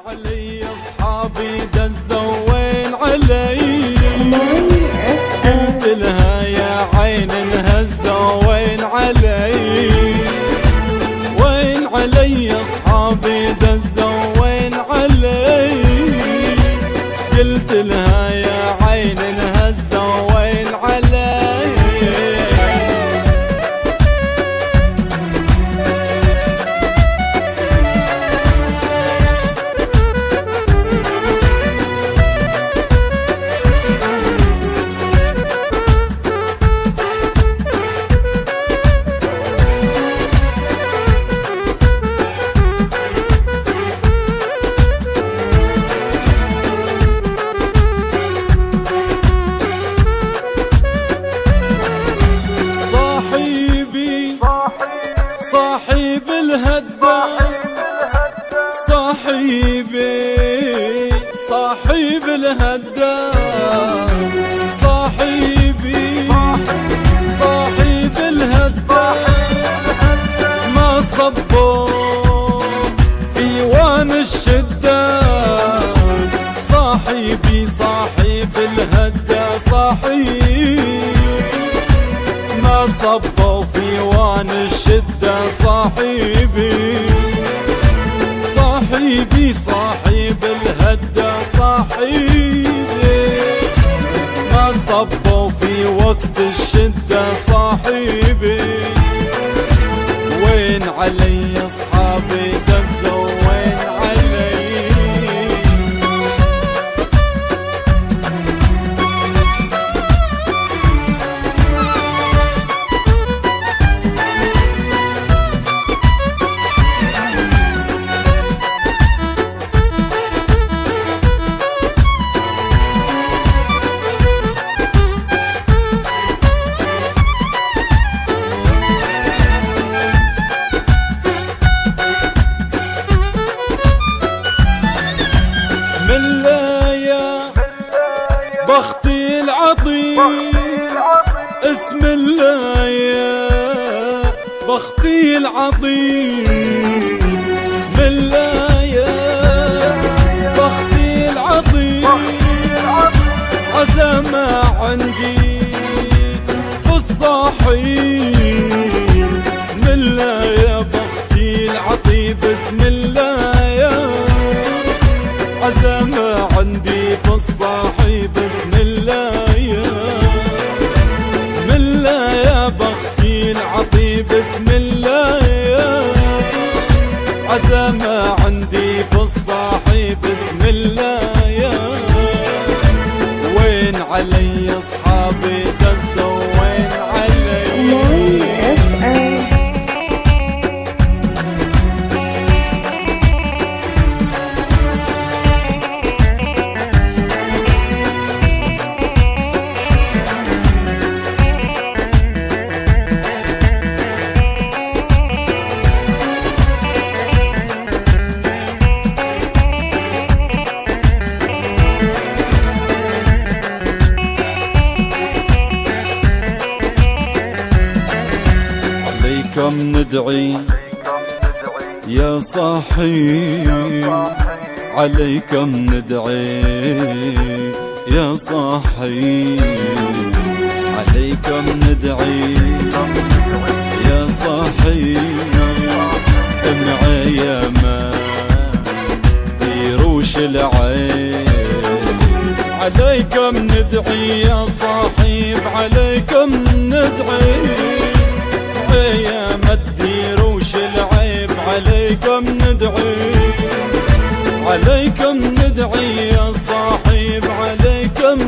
علي اصحابي دزوا وين علي، قلت لها يا عين انهزوا وين علي، وين علي اصحابي دزوا وين علي، قلت لها يا عين انهزوا وين علي. صاحب الهدى صاحبي صاحب الهدى صاحبي صاحب الهدى ما صبوا في وان الشدة، صاحبي صاحب الهدى صاحبي ما صبوا في وان الشدة، صاحبي صاحبي صاحب الهدى صاحبي ما صبوا في وقت الشدة، صاحبي وين علي اصحابي دزوا وين علي. بختي العظيم اسم الله يا بختي العظيم اسم الله يا بختي العظيم عزمة عندي في الصحيح، اسم الله يا بختي العظيم اسم الله يا عزمة عندي في الصاحب، بسم الله يا بسم الله يا بختي العطيب، بسم الله يا عزمة عندي في الصاحب، بسم الله يا وين علي اصحابي دزوا وين علي. عليكم ندعي يا صاحي، عليكم ندعي يا صاحي، عليكم ندعي يا صاحي، معايا ما يروش العين، عليكم ندعي يا صاحب، عليكم ندعي يا ما تديروش العيب، عليكم ندعي عليكم ندعي يا صاحب، عليكم